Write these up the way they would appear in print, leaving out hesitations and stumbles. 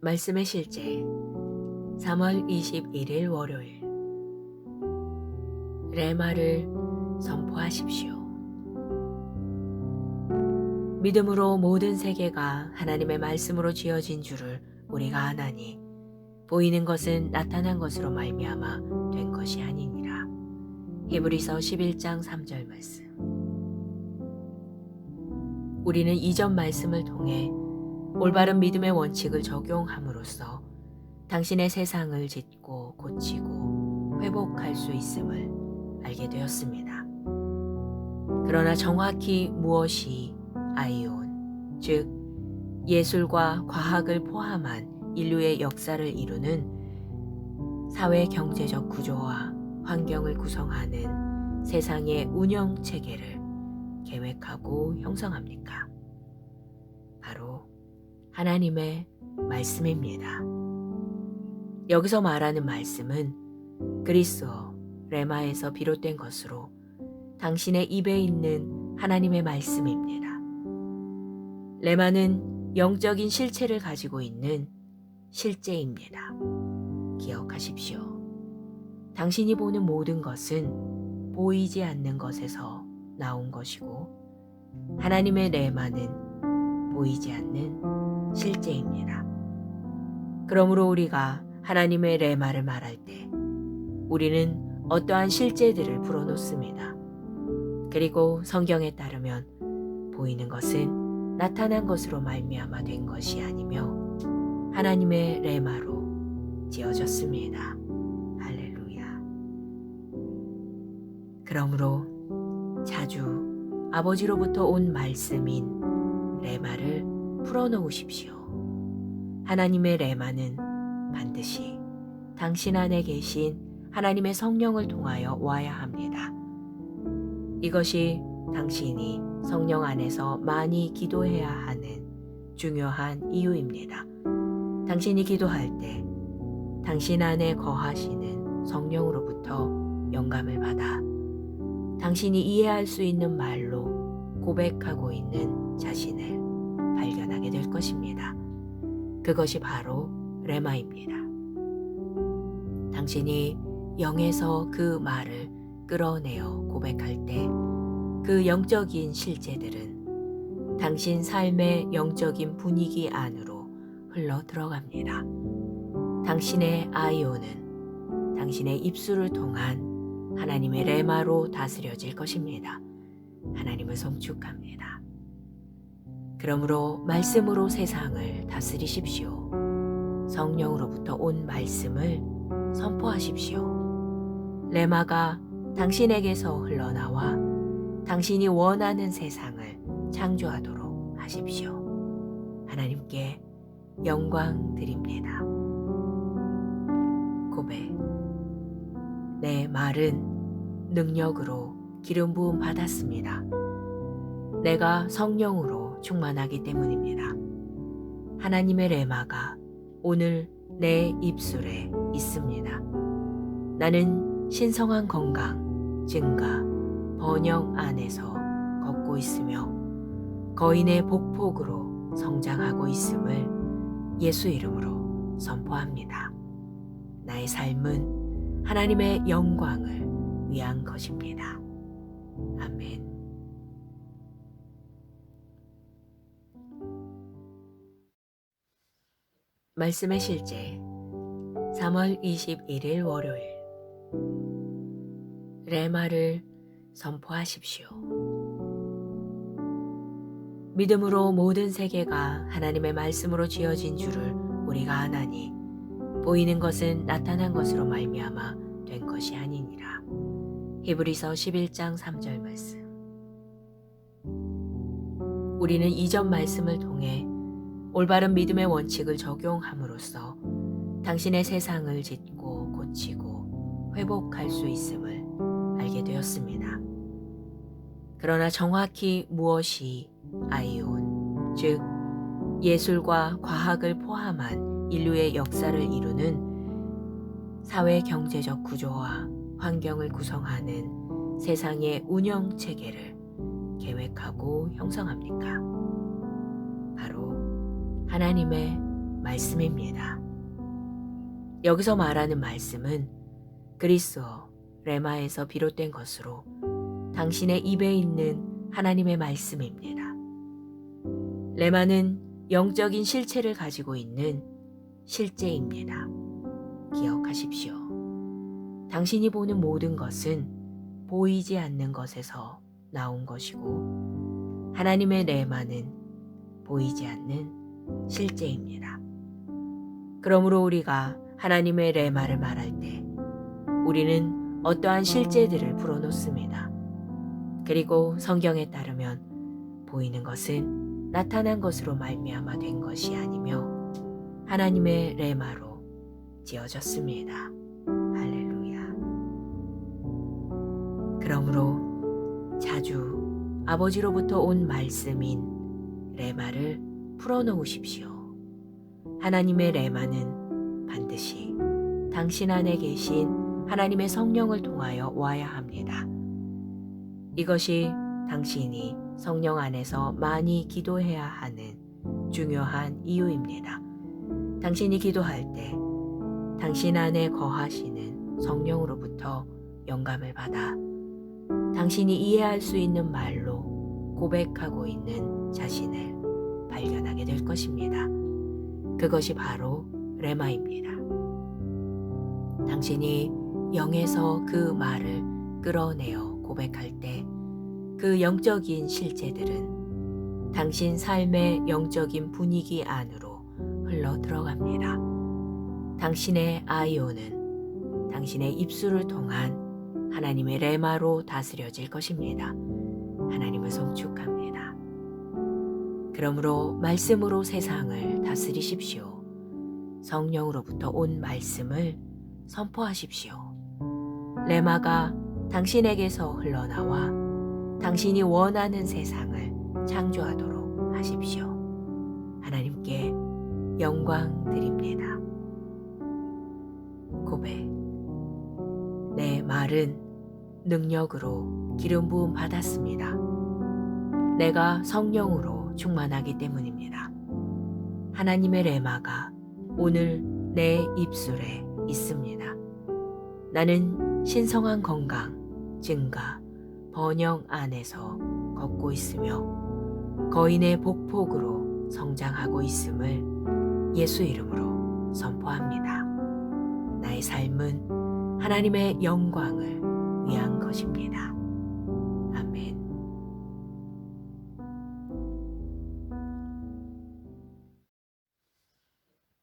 말씀의 실제 3월 21일 월요일 레마를 선포하십시오. 믿음으로 모든 세계가 하나님의 말씀으로 지어진 줄을 우리가 아나니 보이는 것은 나타난 것으로 말미암아 된 것이 아니니라. 히브리서 11장 3절 말씀. 우리는 이전 말씀을 통해 올바른 믿음의 원칙을 적용함으로써 당신의 세상을 짓고 고치고 회복할 수 있음을 알게 되었습니다. 그러나 정확히 무엇이 아이온, 즉 예술과 과학을 포함한 인류의 역사를 이루는 사회 경제적 구조와 환경을 구성하는 세상의 운영 체계를 계획하고 형성합니까? 바로 하나님의 말씀입니다. 여기서 말하는 말씀은 그리스어 레마에서 비롯된 것으로 당신의 입에 있는 하나님의 말씀입니다. 레마는 영적인 실체를 가지고 있는 실제입니다. 기억하십시오. 당신이 보는 모든 것은 보이지 않는 것에서 나온 것이고 하나님의 레마는 보이지 않는 실제입니다. 그러므로 우리가 하나님의 레마를 말할 때 우리는 어떠한 실제들을 불어놓습니다. 그리고 성경에 따르면 보이는 것은 나타난 것으로 말미암아 된 것이 아니며 하나님의 레마로 지어졌습니다. 할렐루야. 그러므로 자주 아버지로부터 온 말씀인 레마를 풀어놓으십시오. 하나님의 레마는 반드시 당신 안에 계신 하나님의 성령을 통하여 와야 합니다. 이것이 당신이 성령 안에서 많이 기도해야 하는 중요한 이유입니다. 당신이 기도할 때 당신 안에 거하시는 성령으로부터 영감을 받아 당신이 이해할 수 있는 말로 고백하고 있는 자신을 발견하게 될 것입니다. 그것이 바로 레마입니다. 당신이 영에서 그 말을 끌어내어 고백할 때 그 영적인 실제들은 당신 삶의 영적인 분위기 안으로 흘러 들어갑니다. 당신의 아이오는 당신의 입술을 통한 하나님의 레마로 다스려질 것입니다. 하나님을 송축합니다. 그러므로 말씀으로 세상을 다스리십시오. 성령으로부터 온 말씀을 선포하십시오. 레마가 당신에게서 흘러나와 당신이 원하는 세상을 창조하도록 하십시오. 하나님께 영광 드립니다. 고백. 내 말은 능력으로 기름 부음 받았습니다. 내가 성령으로 충만하기 때문입니다. 하나님의 레마가 오늘 내 입술에 있습니다. 나는 신성한 건강, 증가, 번영 안에서 걷고 있으며 거인의 복폭으로 성장하고 있음을 예수 이름으로 선포합니다. 나의 삶은 하나님의 영광을 위한 것입니다. 아멘. 말씀의 실제 3월 21일 월요일 레마를 선포하십시오. 믿음으로 모든 세계가 하나님의 말씀으로 지어진 줄을 우리가 아나니 보이는 것은 나타난 것으로 말미암아 된 것이 아니니라. 히브리서 11장 3절 말씀. 우리는 이전 말씀을 통해 올바른 믿음의 원칙을 적용함으로써 당신의 세상을 짓고 고치고 회복할 수 있음을 알게 되었습니다. 그러나 정확히 무엇이 아이온, 즉 예술과 과학을 포함한 인류의 역사를 이루는 사회 경제적 구조와 환경을 구성하는 세상의 운영 체계를 계획하고 형성합니까? 바로 하나님의 말씀입니다. 여기서 말하는 말씀은 그리스어 레마에서 비롯된 것으로 당신의 입에 있는 하나님의 말씀입니다. 레마는 영적인 실체를 가지고 있는 실제입니다. 기억하십시오. 당신이 보는 모든 것은 보이지 않는 것에서 나온 것이고 하나님의 레마는 보이지 않는 실제입니다. 그러므로 우리가 하나님의 레마를 말할 때 우리는 어떠한 실제들을 풀어놓습니다. 그리고 성경에 따르면 보이는 것은 나타난 것으로 말미암아 된 것이 아니며 하나님의 레마로 지어졌습니다. 할렐루야. 그러므로 자주 아버지로부터 온 말씀인 레마를 풀어놓으십시오. 하나님의 레마는 반드시 당신 안에 계신 하나님의 성령을 통하여 와야 합니다. 이것이 당신이 성령 안에서 많이 기도해야 하는 중요한 이유입니다. 당신이 기도할 때 당신 안에 거하시는 성령으로부터 영감을 받아 당신이 이해할 수 있는 말로 고백하고 있는 자신을 발견하게 될 것입니다. 그것이 바로 레마입니다. 당신이 영에서 그 말을 끌어내어 고백할 때 그 영적인 실제들은 당신 삶의 영적인 분위기 안으로 흘러 들어갑니다. 당신의 아이오는 당신의 입술을 통한 하나님의 레마로 다스려질 것입니다. 하나님을 송축합니다. 그러므로 말씀으로 세상을 다스리십시오. 성령으로부터 온 말씀을 선포하십시오. 레마가 당신에게서 흘러나와 당신이 원하는 세상을 창조하도록 하십시오. 하나님께 영광 드립니다. 고백. 내 말은 능력으로 기름 부음 받았습니다. 내가 성령으로 충만하기 때문입니다. 하나님의 레마가 오늘 내 입술에 있습니다. 나는 신성한 건강, 증가, 번영 안에서 걷고 있으며 거인의 복폭으로 성장하고 있음을 예수 이름으로 선포합니다. 나의 삶은 하나님의 영광을 위한 것입니다. 아멘.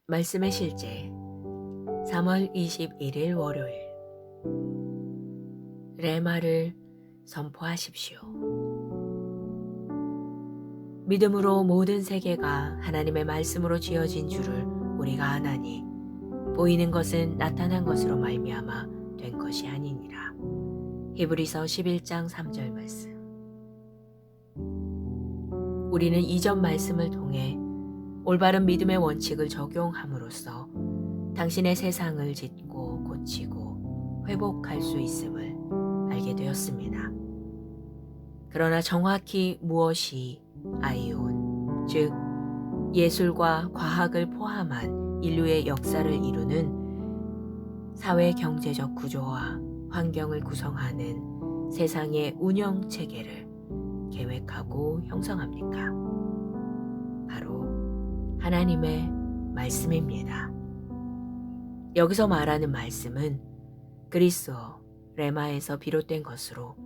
말씀의 실제 3월 21일 월요일 레마를 선포하십시오. 믿음으로 모든 세계가 하나님의 말씀으로 지어진 줄을 우리가 아나니 보이는 것은 나타난 것으로 말미암아 된 것이 아니니라. 히브리서 11장 3절 말씀. 우리는 이전 말씀을 통해 올바른 믿음의 원칙을 적용함으로써 당신의 세상을 짓고 고치고 회복할 수 있음을 알게 되었습니다. 그러나 정확히 무엇이 아이온, 즉 예술과 과학을 포함한 인류의 역사를 이루는 사회 경제적 구조와 환경을 구성하는 세상의 운영 체계를 계획하고 형성합니까? 바로 하나님의 말씀입니다. 여기서 말하는 말씀은 그리스어 레마에서 비롯된 것으로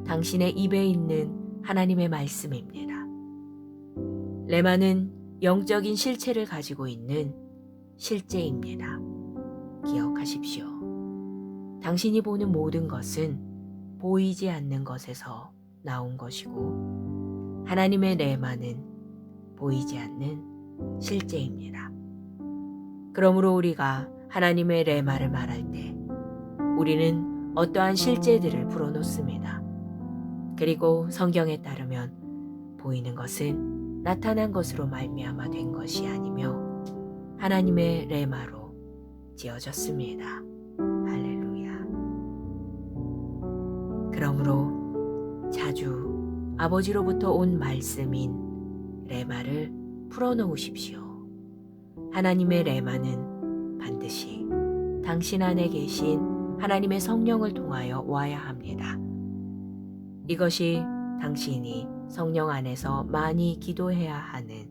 당신의 입에 있는 하나님의 말씀입니다. 레마는 영적인 실체를 가지고 있는 실제입니다. 기억하십시오. 당신이 보는 모든 것은 보이지 않는 것에서 나온 것이고 하나님의 레마는 보이지 않는 실제입니다. 그러므로 우리가 하나님의 레마를 말할 때 우리는 어떠한 실제들을 풀어놓습니다. 그리고 성경에 따르면 보이는 것은 나타난 것으로 말미암아 된 것이 아니며 하나님의 레마로 지어졌습니다. 할렐루야. 그러므로 자주 아버지로부터 온 말씀인 레마를 풀어놓으십시오. 하나님의 레마는 반드시 당신 안에 계신 하나님의 성령을 통하여 와야 합니다. 이것이 당신이 성령 안에서 많이 기도해야 하는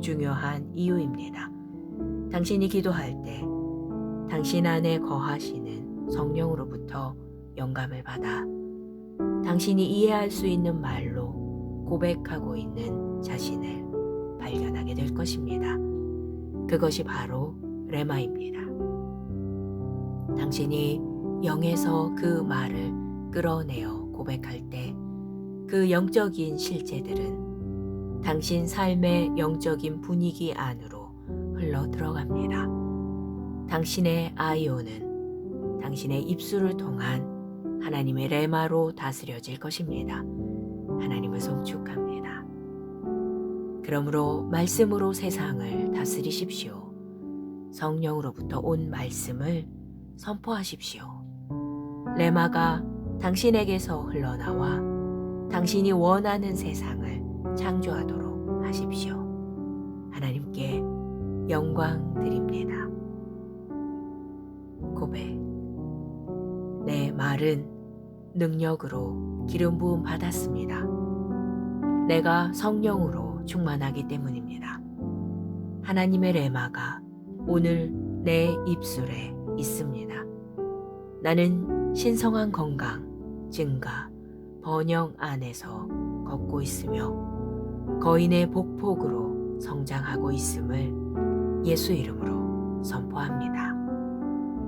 중요한 이유입니다. 당신이 기도할 때 당신 안에 거하시는 성령으로부터 영감을 받아 당신이 이해할 수 있는 말로 고백하고 있는 자신을 발견하게 될 것입니다. 그것이 바로 레마입니다. 당신이 영에서 그 말을 끌어내어 고백할 때 그 영적인 실제들은 당신 삶의 영적인 분위기 안으로 흘러 들어갑니다. 당신의 아이오는 당신의 입술을 통한 하나님의 레마로 다스려질 것입니다. 하나님을 송축합니다. 그러므로 말씀으로 세상을 다스리십시오. 성령으로부터 온 말씀을 선포하십시오. 레마가 당신에게서 흘러나와 당신이 원하는 세상을 창조하도록 하십시오. 하나님께 영광 드립니다. 고백. 내 말은 능력으로 기름 부음 받았습니다. 내가 성령으로 충만하기 때문입니다. 하나님의 레마가 오늘 내 입술에 있습니다. 나는 신성한 건강, 증가, 번영 안에서 걷고 있으며 거인의 복폭으로 성장하고 있음을 예수 이름으로 선포합니다.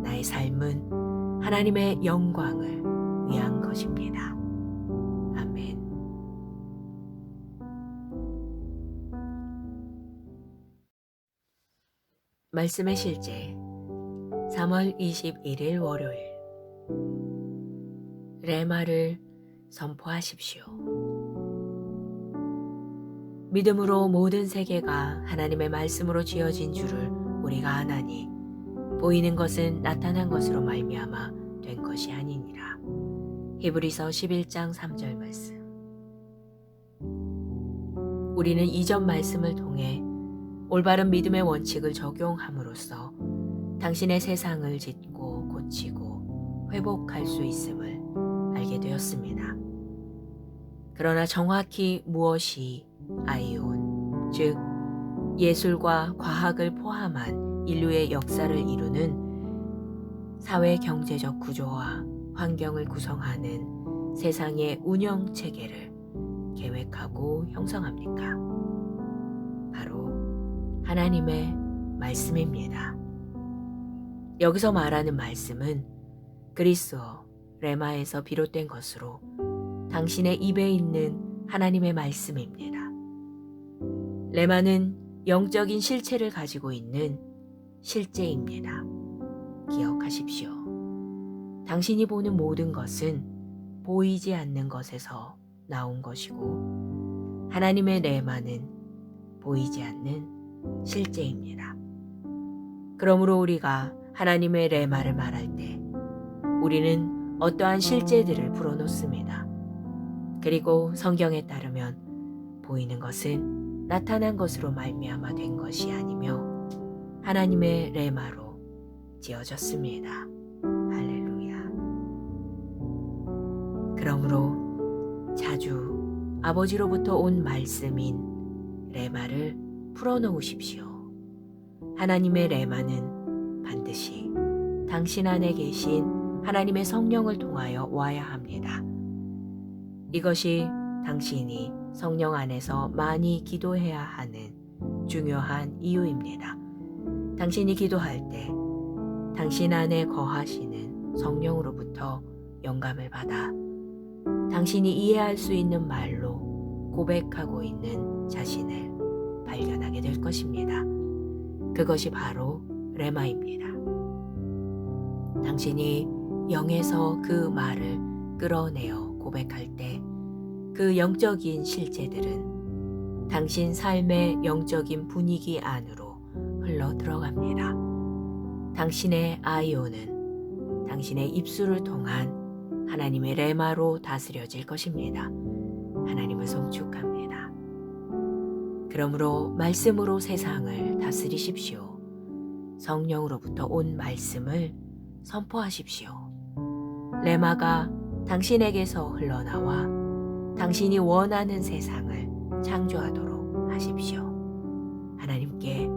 나의 삶은 하나님의 영광을 위한 것입니다. 아멘. 말씀의 실제 3월 21일 월요일. 레마를 선포하십시오. 믿음으로 모든 세계가 하나님의 말씀으로 지어진 줄을 우리가 아나니 보이는 것은 나타난 것으로 말미암아 된 것이 아니니라. 히브리서 11장 3절 말씀. 우리는 이전 말씀을 통해 올바른 믿음의 원칙을 적용함으로써 당신의 세상을 짓고 고치고 회복할 수 있음을 알게 되었습니다. 그러나 정확히 무엇이 아이온, 즉 예술과 과학을 포함한 인류의 역사를 이루는 사회 경제적 구조와 환경을 구성하는 세상의 운영 체계를 계획하고 형성합니까? 바로 하나님의 말씀입니다. 여기서 말하는 말씀은 그리스어 레마에서 비롯된 것으로 당신의 입에 있는 하나님의 말씀입니다. 레마는 영적인 실체를 가지고 있는 실제입니다. 기억하십시오. 당신이 보는 모든 것은 보이지 않는 것에서 나온 것이고 하나님의 레마는 보이지 않는 실제입니다. 그러므로 우리가 하나님의 레마를 말할 때 우리는 어떠한 실제들을 불어넣습니다. 그리고 성경에 따르면 보이는 것은 나타난 것으로 말미암아 된 것이 아니며 하나님의 레마로 지어졌습니다. 할렐루야. 그러므로 자주 아버지로부터 온 말씀인 레마를 풀어놓으십시오. 하나님의 레마는 반드시 당신 안에 계신 하나님의 성령을 통하여 와야 합니다. 이것이 당신이 성령 안에서 많이 기도해야 하는 중요한 이유입니다. 당신이 기도할 때 당신 안에 거하시는 성령으로부터 영감을 받아 당신이 이해할 수 있는 말로 고백하고 있는 자신을 발견하게 될 것입니다. 그것이 바로 레마입니다. 당신이 영에서 그 말을 끌어내어 고백할 때 그 영적인 실제들은 당신 삶의 영적인 분위기 안으로 흘러 들어갑니다. 당신의 아이오는 당신의 입술을 통한 하나님의 레마로 다스려질 것입니다. 하나님을 송축합니다. 그러므로 말씀으로 세상을 다스리십시오. 성령으로부터 온 말씀을 선포하십시오. 레마가 당신에게서 흘러나와 당신이 원하는 세상을 창조하도록 하십시오. 하나님께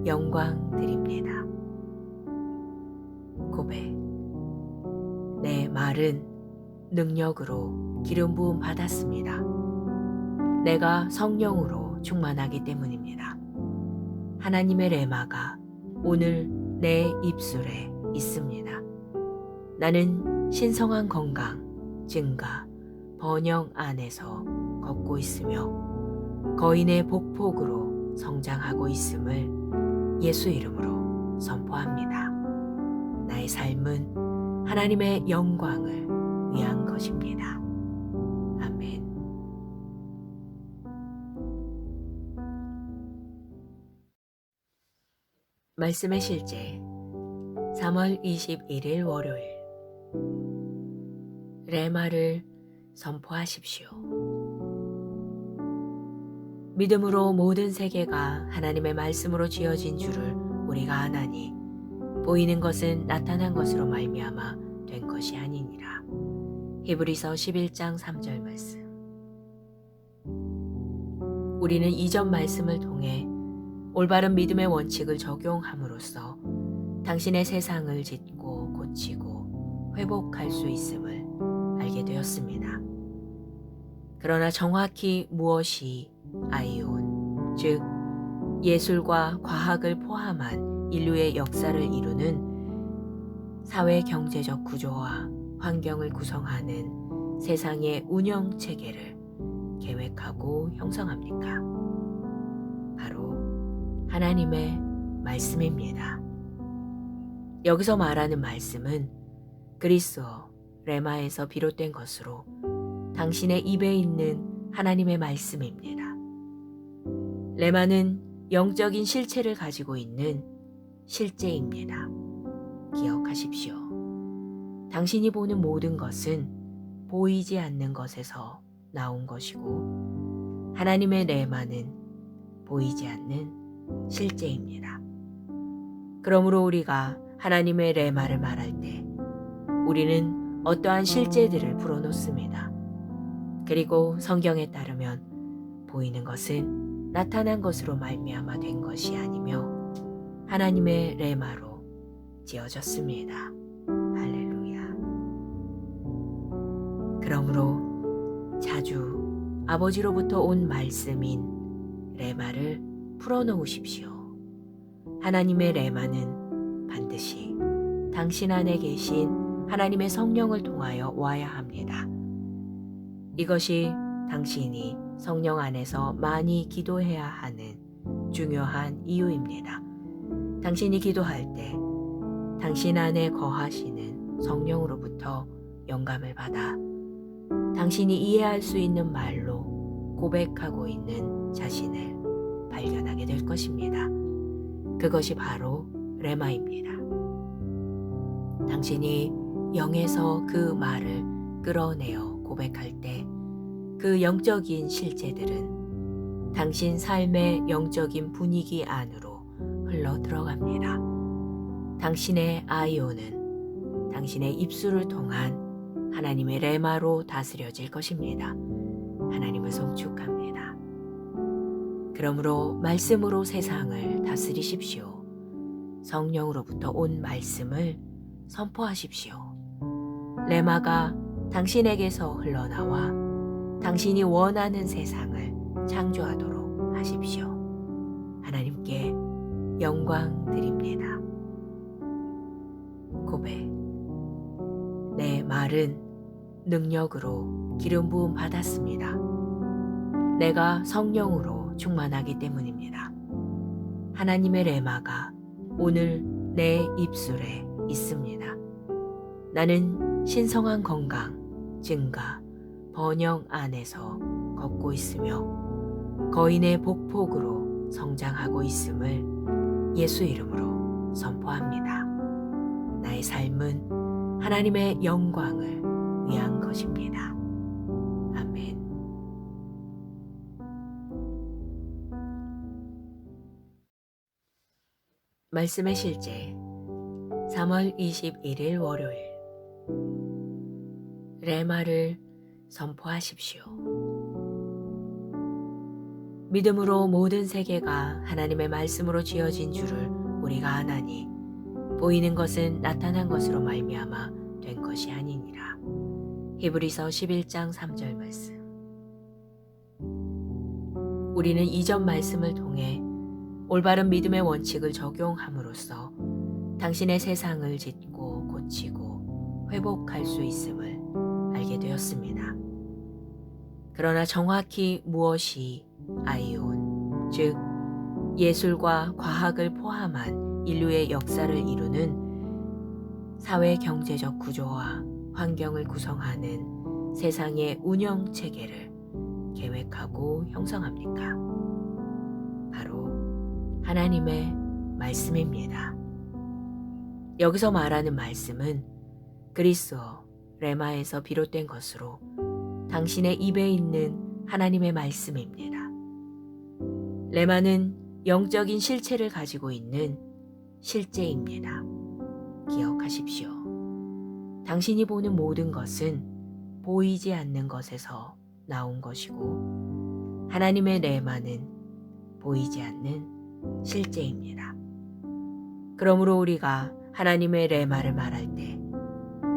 영광 드립니다. 고백. 내 말은 능력으로 기름 부음 받았습니다. 내가 성령으로 충만하기 때문입니다. 하나님의 레마가 오늘 내 입술에 있습니다. 나는 신성한 건강, 증가, 번영 안에서 걷고 있으며 거인의 복폭으로 성장하고 있음을 예수 이름으로 선포합니다. 나의 삶은 하나님의 영광을 위한 것입니다. 아멘. 말씀의 실제 3월 21일 월요일. 레마를 선포하십시오. 믿음으로 모든 세계가 하나님의 말씀으로 지어진 줄을 우리가 아나니 보이는 것은 나타난 것으로 말미암아 된 것이 아니니라. 히브리서 11장 3절 말씀. 우리는 이전 말씀을 통해 올바른 믿음의 원칙을 적용함으로써 당신의 세상을 짓고 고치고 회복할 수 있음을 알게 되었습니다. 그러나 정확히 무엇이 아이온, 즉 예술과 과학을 포함한 인류의 역사를 이루는 사회 경제적 구조와 환경을 구성하는 세상의 운영 체계를 계획하고 형성합니까? 바로 하나님의 말씀입니다. 여기서 말하는 말씀은 그리스어 레마에서 비롯된 것으로 당신의 입에 있는 하나님의 말씀입니다. 레마는 영적인 실체를 가지고 있는 실제입니다. 기억하십시오. 당신이 보는 모든 것은 보이지 않는 것에서 나온 것이고 하나님의 레마는 보이지 않는 실제입니다. 그러므로 우리가 하나님의 레마를 말할 때 우리는 어떠한 실제들을 풀어놓습니다. 그리고 성경에 따르면 보이는 것은 나타난 것으로 말미암아 된 것이 아니며 하나님의 레마로 지어졌습니다. 할렐루야. 그러므로 자주 아버지로부터 온 말씀인 레마를 풀어놓으십시오. 하나님의 레마는 반드시 당신 안에 계신 하나님의 성령을 통하여 와야 합니다. 이것이 당신이 성령 안에서 많이 기도해야 하는 중요한 이유입니다. 당신이 기도할 때 당신 안에 거하시는 성령으로부터 영감을 받아 당신이 이해할 수 있는 말로 고백하고 있는 자신을 발견하게 될 것입니다. 그것이 바로 레마입니다. 당신이 영에서 그 말을 끌어내어 고백할 때 그 영적인 실제들은 당신 삶의 영적인 분위기 안으로 흘러 들어갑니다. 당신의 아이오는 당신의 입술을 통한 하나님의 레마로 다스려질 것입니다. 하나님을 송축합니다. 그러므로 말씀으로 세상을 다스리십시오. 성령으로부터 온 말씀을 선포하십시오. 레마가 당신에게서 흘러나와 당신이 원하는 세상을 창조하도록 하십시오. 하나님께 영광 드립니다. 고백. 내 말은 능력으로 기름 부음 받았습니다. 내가 성령으로 충만하기 때문입니다. 하나님의 레마가 오늘 내 입술에 있습니다. 나는 신성한 건강, 증가, 번영 안에서 걷고 있으며 거인의 복폭으로 성장하고 있음을 예수 이름으로 선포합니다. 나의 삶은 하나님의 영광을 위한 것입니다. 아멘. 말씀의 실제 3월 21일 월요일 레마를 선포하십시오. 믿음으로 모든 세계가 하나님의 말씀으로 지어진 줄을 우리가 아나니 보이는 것은 나타난 것으로 말미암아 된 것이 아니니라. 히브리서 11장 3절 말씀. 우리는 이전 말씀을 통해 올바른 믿음의 원칙을 적용함으로써 당신의 세상을 짓고 고치고 회복할 수 있음을 알게 되었습니다. 그러나 정확히 무엇이 아이온, 즉 예술과 과학을 포함한 인류의 역사를 이루는 사회 경제적 구조와 환경을 구성하는 세상의 운영 체계를 계획하고 형성합니까? 바로 하나님의 말씀입니다. 여기서 말하는 말씀은 그리스어 레마에서 비롯된 것으로 당신의 입에 있는 하나님의 말씀입니다. 레마는 영적인 실체를 가지고 있는 실제입니다. 기억하십시오. 당신이 보는 모든 것은 보이지 않는 것에서 나온 것이고 하나님의 레마는 보이지 않는 실제입니다. 그러므로 우리가 하나님의 레마를 말할 때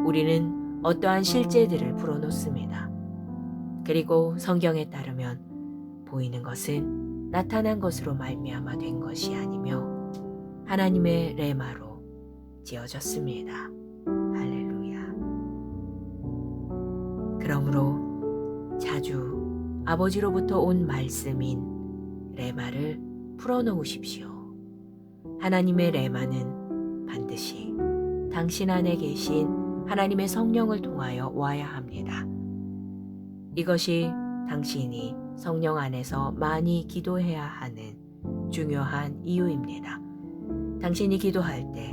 우리는 어떠한 실제들을 불어넣습니다. 그리고 성경에 따르면 보이는 것은 나타난 것으로 말미암아 된 것이 아니며 하나님의 레마로 지어졌습니다. 할렐루야. 그러므로 자주 아버지로부터 온 말씀인 레마를 풀어놓으십시오. 하나님의 레마는 반드시 당신 안에 계신 하나님의 성령을 통하여 와야 합니다. 이것이 당신이 성령 안에서 많이 기도해야 하는 중요한 이유입니다. 당신이 기도할 때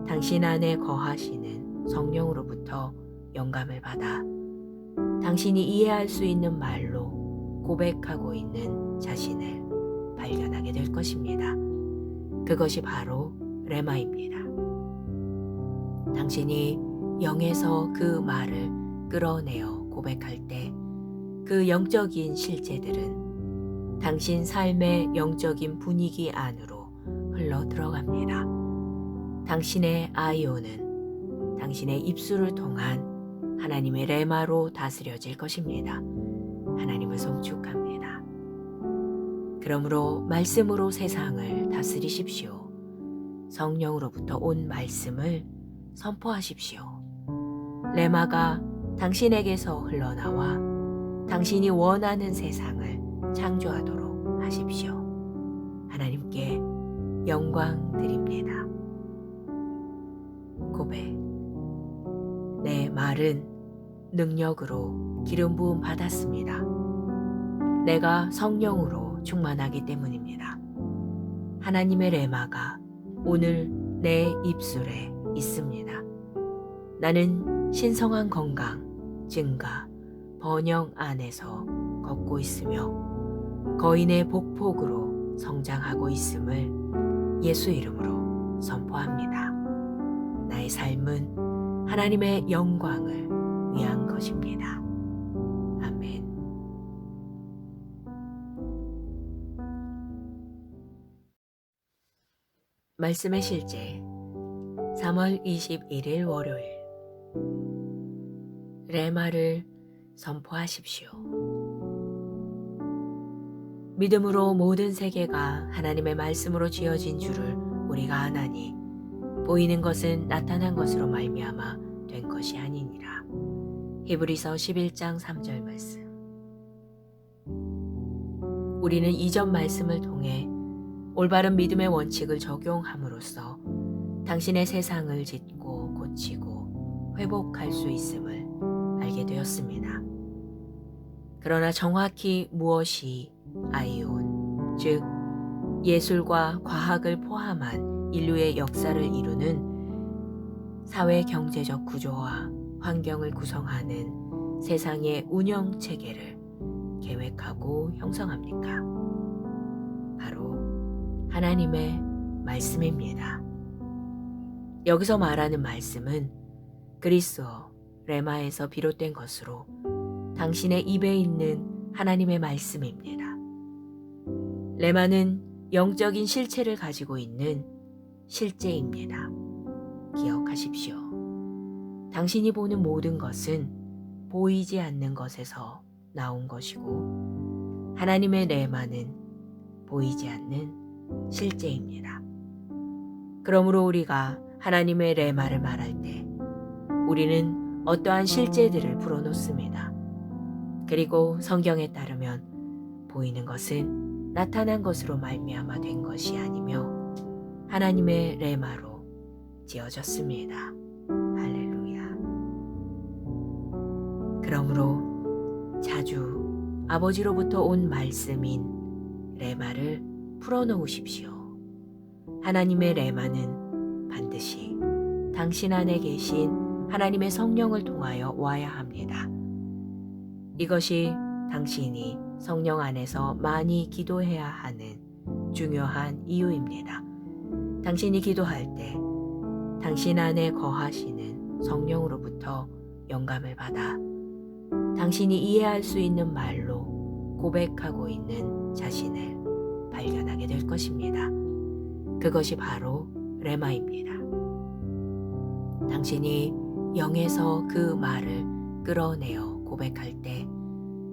당신 안에 거하시는 성령으로부터 영감을 받아 당신이 이해할 수 있는 말로 고백하고 있는 자신을 발견하게 될 것입니다. 그것이 바로 레마입니다. 당신이 영에서 그 말을 끌어내어 고백할 때 그 영적인 실제들은 당신 삶의 영적인 분위기 안으로 흘러 들어갑니다. 당신의 아이오는 당신의 입술을 통한 하나님의 레마로 다스려질 것입니다. 하나님을 송축합니다. 그러므로 말씀으로 세상을 다스리십시오. 성령으로부터 온 말씀을 선포하십시오. 레마가 당신에게서 흘러나와 당신이 원하는 세상을 창조하도록 하십시오. 하나님께 영광 드립니다. 고백. 내 말은 능력으로 기름 부음 받았습니다. 내가 성령으로 충만하기 때문입니다. 하나님의 레마가 오늘 내 입술에 있습니다. 나는 신성한 건강, 증가, 번영 안에서 걷고 있으며 거인의 복폭으로 성장하고 있음을 예수 이름으로 선포합니다. 나의 삶은 하나님의 영광을 위한 것입니다. 아멘. 말씀의 실제 3월 21일 월요일 레마를 선포하십시오. 믿음으로 모든 세계가 하나님의 말씀으로 지어진 줄을 우리가 아나니 보이는 것은 나타난 것으로 말미암아 된 것이 아니니라. 히브리서 11장 3절 말씀. 우리는 이전 말씀을 통해 올바른 믿음의 원칙을 적용함으로써 당신의 세상을 짓고 고치고 회복할 수 있음을 알게 되었습니다. 그러나 정확히 무엇이 아이온, 즉 예술과 과학을 포함한 인류의 역사를 이루는 사회 경제적 구조와 환경을 구성하는 세상의 운영 체계를 계획하고 형성합니까? 바로 하나님의 말씀입니다. 여기서 말하는 말씀은 그리스어 레마에서 비롯된 것으로 당신의 입에 있는 하나님의 말씀입니다. 레마는 영적인 실체를 가지고 있는 실제입니다. 기억하십시오. 당신이 보는 모든 것은 보이지 않는 것에서 나온 것이고 하나님의 레마는 보이지 않는 실제입니다. 그러므로 우리가 하나님의 레마를 말할 때 우리는 어떠한 실제들을 풀어놓습니다. 그리고 성경에 따르면 보이는 것은 나타난 것으로 말미암아 된 것이 아니며 하나님의 레마로 지어졌습니다. 할렐루야. 그러므로 자주 아버지로부터 온 말씀인 레마를 풀어놓으십시오. 하나님의 레마는 반드시 당신 안에 계신 하나님의 성령을 통하여 와야 합니다. 이것이 당신이 성령 안에서 많이 기도해야 하는 중요한 이유입니다. 당신이 기도할 때 당신 안에 거하시는 성령으로부터 영감을 받아 당신이 이해할 수 있는 말로 고백하고 있는 자신을 발견하게 될 것입니다. 그것이 바로 레마입니다. 당신이 영에서 그 말을 끌어내어 고백할 때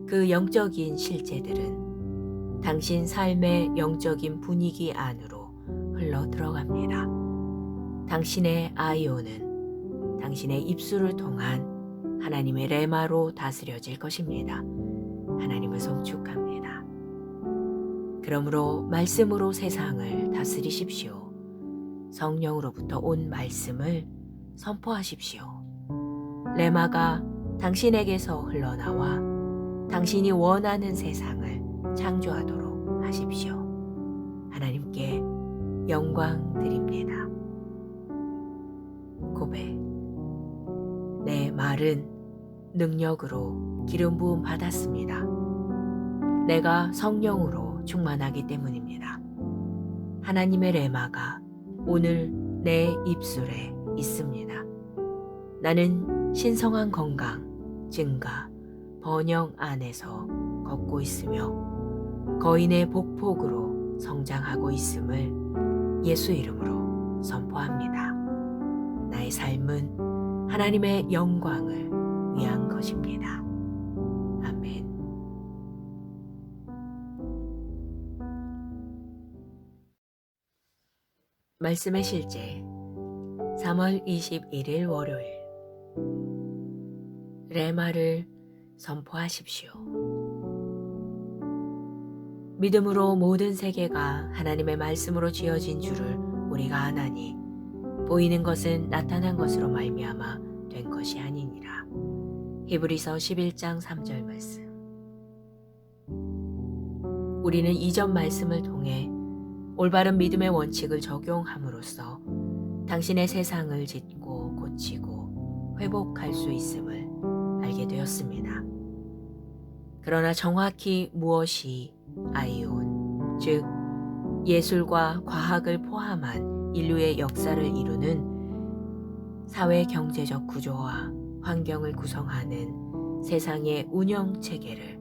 그 영적인 실제들은 당신 삶의 영적인 분위기 안으로 흘러 들어갑니다. 당신의 아이오는 당신의 입술을 통한 하나님의 레마로 다스려질 것입니다. 하나님을 송축합니다. 그러므로 말씀으로 세상을 다스리십시오. 성령으로부터 온 말씀을 선포하십시오. 레마가 당신에게서 흘러나와 당신이 원하는 세상을 창조하도록 하십시오. 하나님께 영광 드립니다. 고백. 내 말은 능력으로 기름 부음 받았습니다. 내가 성령으로 충만하기 때문입니다. 하나님의 레마가 오늘 내 입술에 있습니다. 나는 신성한 건강, 증가, 번영 안에서 걷고 있으며 거인의 복폭으로 성장하고 있음을 예수 이름으로 선포합니다. 나의 삶은 하나님의 영광을 위한 것입니다. 아멘. 말씀의 실제 3월 21일 월요일 레마를 선포하십시오. 믿음으로 모든 세계가 하나님의 말씀으로 지어진 줄을 우리가 아나니 보이는 것은 나타난 것으로 말미암아 된 것이 아니니라. 히브리서 11장 3절 말씀. 우리는 이전 말씀을 통해 올바른 믿음의 원칙을 적용함으로써 당신의 세상을 짓고 고치고 회복할 수 있음을 알게 되었습니다. 그러나 정확히 무엇이 아이온, 즉 예술과 과학을 포함한 인류의 역사를 이루는 사회 경제적 구조와 환경을 구성하는 세상의 운영 체계를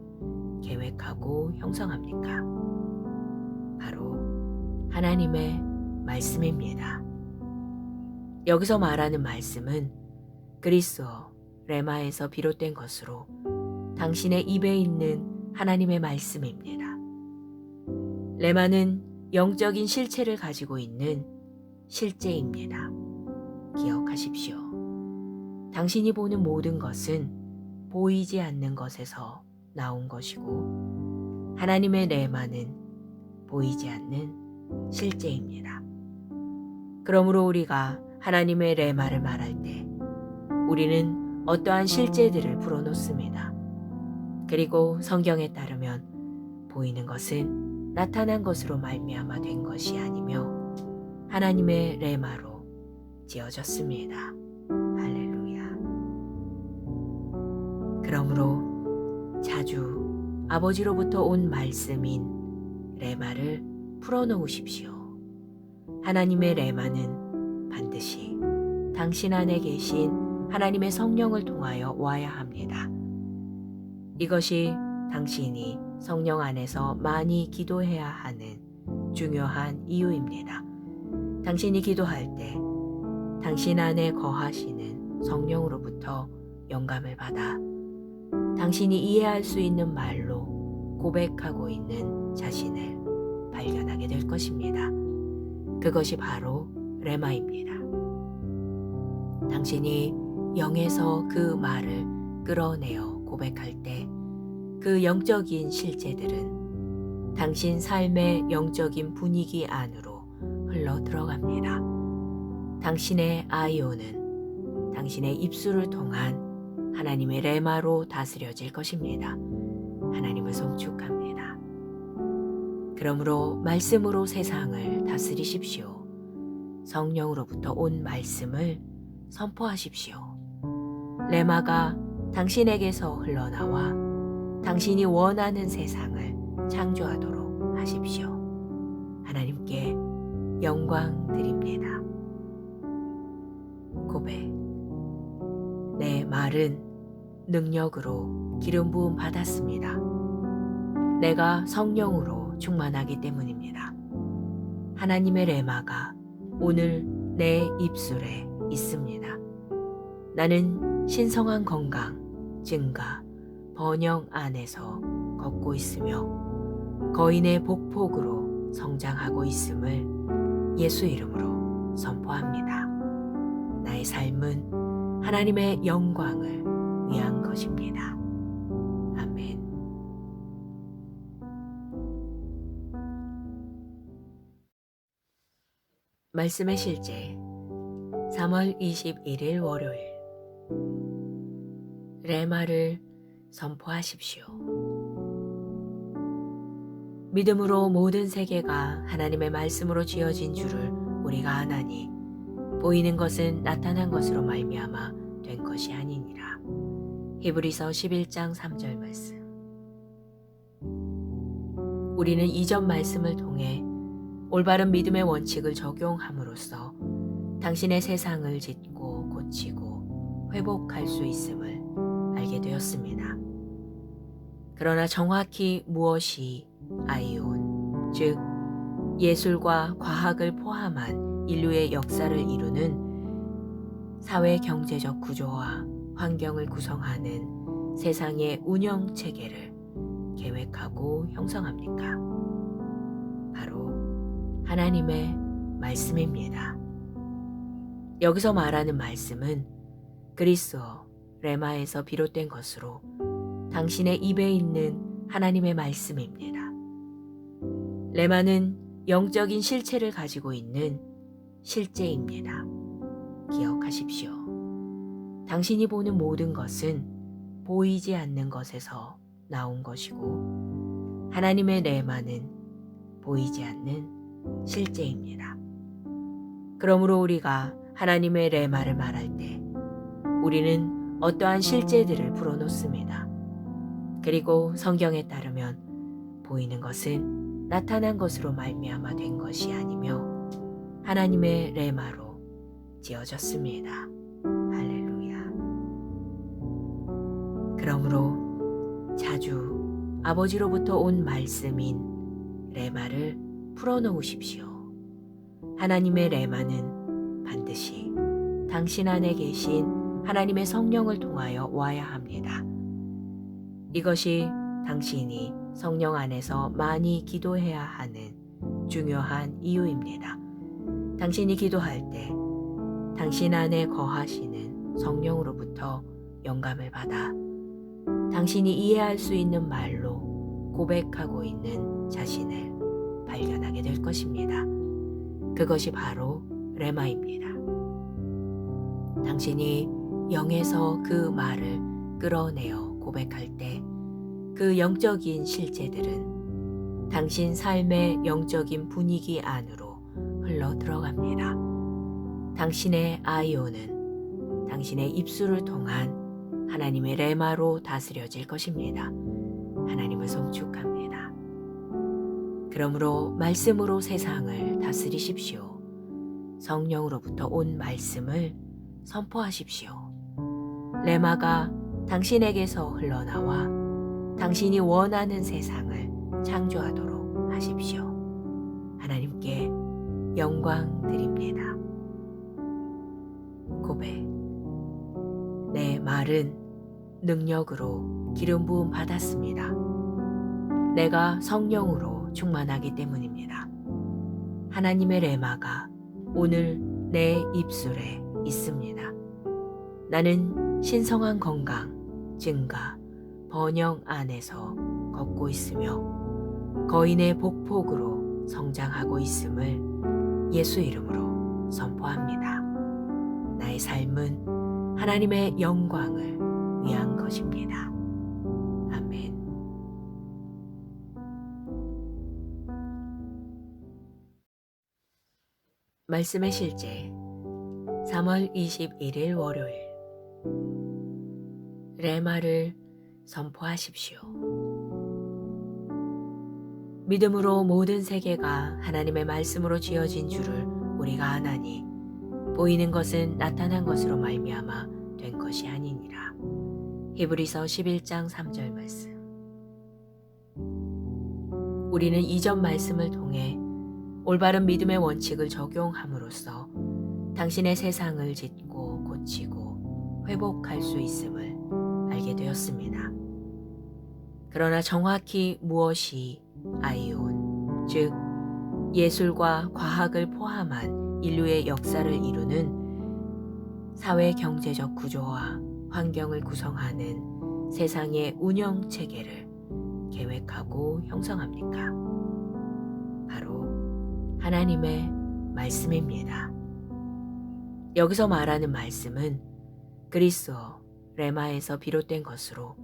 계획하고 형성합니까? 바로 하나님의 말씀입니다. 여기서 말하는 말씀은 그리스어 레마에서 비롯된 것으로 당신의 입에 있는 하나님의 말씀입니다. 레마는 영적인 실체를 가지고 있는 실제입니다. 기억하십시오. 당신이 보는 모든 것은 보이지 않는 것에서 나온 것이고 하나님의 레마는 보이지 않는 실제입니다. 그러므로 우리가 하나님의 레마를 말할 때 우리는 어떠한 실제들을 풀어놓습니다. 그리고 성경에 따르면 보이는 것은 나타난 것으로 말미암아 된 것이 아니며 하나님의 레마로 지어졌습니다. 할렐루야. 그러므로 자주 아버지로부터 온 말씀인 레마를 풀어놓으십시오. 하나님의 레마는 반드시 당신 안에 계신 하나님의 성령을 통하여 와야 합니다. 이것이 당신이 성령 안에서 많이 기도해야 하는 중요한 이유입니다. 당신이 기도할 때 당신 안에 거하시는 성령으로부터 영감을 받아 당신이 이해할 수 있는 말로 고백하고 있는 자신을 발견하게 될 것입니다. 그것이 바로 레마입니다. 당신이 영에서 그 말을 끌어내어 고백할 때 그 영적인 실제들은 당신 삶의 영적인 분위기 안으로 흘러 들어갑니다. 당신의 아이오는 당신의 입술을 통한 하나님의 레마로 다스려질 것입니다. 하나님을 송축합니다. 그러므로 말씀으로 세상을 다스리십시오. 성령으로부터 온 말씀을 선포하십시오. 레마가 당신에게서 흘러나와 당신이 원하는 세상을 창조하도록 하십시오. 하나님께 영광 드립니다. 고백. 내 말은 능력으로 기름 부음 받았습니다. 내가 성령으로 충만하기 때문입니다. 하나님의 레마가 오늘 내 입술에 있습니다. 나는 신성한 건강, 증가, 번영 안에서 걷고 있으며 거인의 복폭으로 성장하고 있음을 예수 이름으로 선포합니다. 나의 삶은 하나님의 영광을 위한 것입니다. 아멘. 말씀의 실제 3월 21일 월요일. 레마를 선포하십시오. 믿음으로 모든 세계가 하나님의 말씀으로 지어진 줄을 우리가 아나니 보이는 것은 나타난 것으로 말미암아 된 것이 아니니라. 히브리서 11장 3절 말씀. 우리는 이전 말씀을 통해 올바른 믿음의 원칙을 적용함으로써 당신의 세상을 짓고 고치고 회복할 수 있음을 알게 되었습니다. 그러나 정확히 무엇이 아이온, 즉 예술과 과학을 포함한 인류의 역사를 이루는 사회 경제적 구조와 환경을 구성하는 세상의 운영 체계를 계획하고 형성합니까? 바로 하나님의 말씀입니다. 여기서 말하는 말씀은 그리스어 레마에서 비롯된 것으로 당신의 입에 있는 하나님의 말씀입니다. 레마는 영적인 실체를 가지고 있는 실제입니다. 기억하십시오. 당신이 보는 모든 것은 보이지 않는 것에서 나온 것이고 하나님의 레마는 보이지 않는 실제입니다. 그러므로 우리가 하나님의 레마를 말할 때 우리는 어떠한 실제들을 풀어놓습니다. 그리고 성경에 따르면 보이는 것은 나타난 것으로 말미암아 된 것이 아니며 하나님의 레마로 지어졌습니다. 할렐루야. 그러므로 자주 아버지로부터 온 말씀인 레마를 풀어놓으십시오. 하나님의 레마는 반드시 당신 안에 계신 하나님의 성령을 통하여 와야 합니다. 이것이 당신이 성령 안에서 많이 기도해야 하는 중요한 이유입니다. 당신이 기도할 때 당신 안에 거하시는 성령으로부터 영감을 받아 당신이 이해할 수 있는 말로 고백하고 있는 자신을 발견하게 될 것입니다. 그것이 바로 레마입니다. 당신이 영에서 그 말을 끌어내어 고백할 때 그 영적인 실제들은 당신 삶의 영적인 분위기 안으로 흘러 들어갑니다. 당신의 아이오는 당신의 입술을 통한 하나님의 레마로 다스려질 것입니다. 하나님을 송축합니다. 그러므로 말씀으로 세상을 다스리십시오. 성령으로부터 온 말씀을 선포하십시오. 레마가 당신에게서 흘러나와 당신이 원하는 세상을 창조하도록 하십시오. 하나님께 영광 드립니다. 고백. 내 말은 능력으로 기름 부음 받았습니다. 내가 성령으로 충만하기 때문입니다. 하나님의 레마가 오늘 내 입술에 있습니다. 나는 신성한 건강, 증가, 번영 안에서 걷고 있으며 거인의 복폭으로 성장하고 있음을 예수 이름으로 선포합니다. 나의 삶은 하나님의 영광을 위한 것입니다. 아멘. 말씀의 실제 3월 21일 월요일. 레마를 선포하십시오. 믿음으로 모든 세계가 하나님의 말씀으로 지어진 줄을 우리가 아나니 보이는 것은 나타난 것으로 말미암아 된 것이 아니니라. 히브리서 11장 3절 말씀. 우리는 이전 말씀을 통해 올바른 믿음의 원칙을 적용함으로써 당신의 세상을 짓고 고치고 회복할 수 있음을 알게 되었습니다. 그러나 정확히 무엇이 아이온, 즉 예술과 과학을 포함한 인류의 역사를 이루는 사회 경제적 구조와 환경을 구성하는 세상의 운영 체계를 계획하고 형성합니까? 바로 하나님의 말씀입니다. 여기서 말하는 말씀은 그리스어 레마에서 비롯된 것으로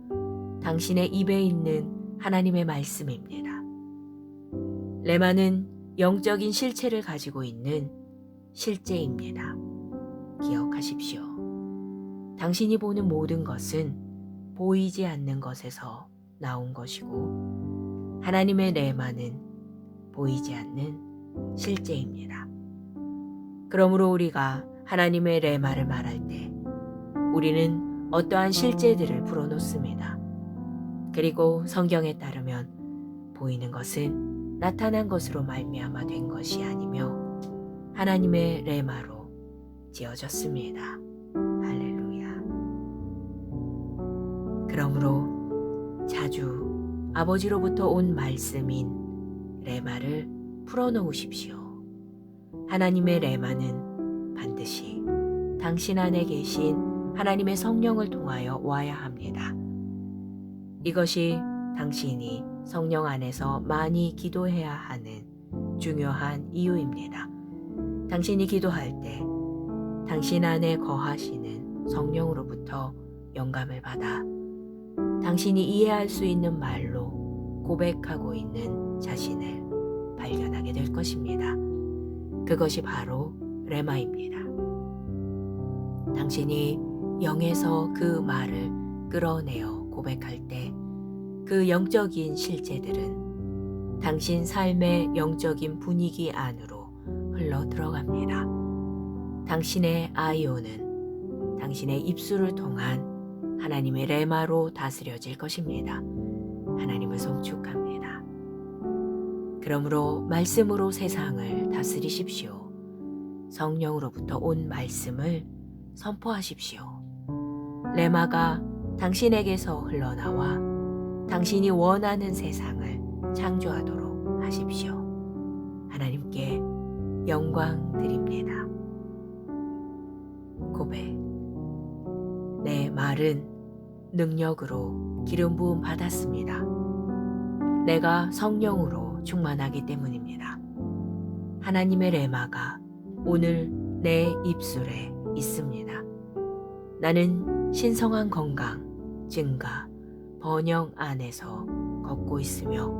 당신의 입에 있는 하나님의 말씀입니다. 레마는 영적인 실체를 가지고 있는 실제입니다. 기억하십시오. 당신이 보는 모든 것은 보이지 않는 것에서 나온 것이고 하나님의 레마는 보이지 않는 실제입니다. 그러므로 우리가 하나님의 레마를 말할 때 우리는 어떠한 실제들을 풀어놓습니다. 그리고 성경에 따르면 보이는 것은 나타난 것으로 말미암아 된 것이 아니며 하나님의 레마로 지어졌습니다. 할렐루야. 그러므로 자주 아버지로부터 온 말씀인 레마를 풀어놓으십시오. 하나님의 레마는 반드시 당신 안에 계신 하나님의 성령을 통하여 와야 합니다. 이것이 당신이 성령 안에서 많이 기도해야 하는 중요한 이유입니다. 당신이 기도할 때 당신 안에 거하시는 성령으로부터 영감을 받아 당신이 이해할 수 있는 말로 고백하고 있는 자신을 발견하게 될 것입니다. 그것이 바로 레마입니다. 당신이 영에서 그 말을 끌어내어 고백할 때 그 영적인 실제들은 당신 삶의 영적인 분위기 안으로 흘러 들어갑니다. 당신의 아이오는 당신의 입술을 통한 하나님의 레마로 다스려질 것입니다. 하나님을 송축합니다. 그러므로 말씀으로 세상을 다스리십시오. 성령으로부터 온 말씀을 선포하십시오. 레마가 당신에게서 흘러나와 당신이 원하는 세상을 창조하도록 하십시오. 하나님께 영광 드립니다. 고백. 내 말은 능력으로 기름 부음 받았습니다. 내가 성령으로 충만하기 때문입니다. 하나님의 레마가 오늘 내 입술에 있습니다. 나는 신성한 건강, 증가, 번영 안에서 걷고 있으며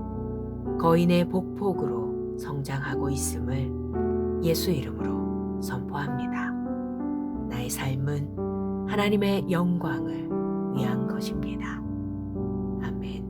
거인의 복폭으로 성장하고 있음을 예수 이름으로 선포합니다. 나의 삶은 하나님의 영광을 위한 것입니다. 아멘.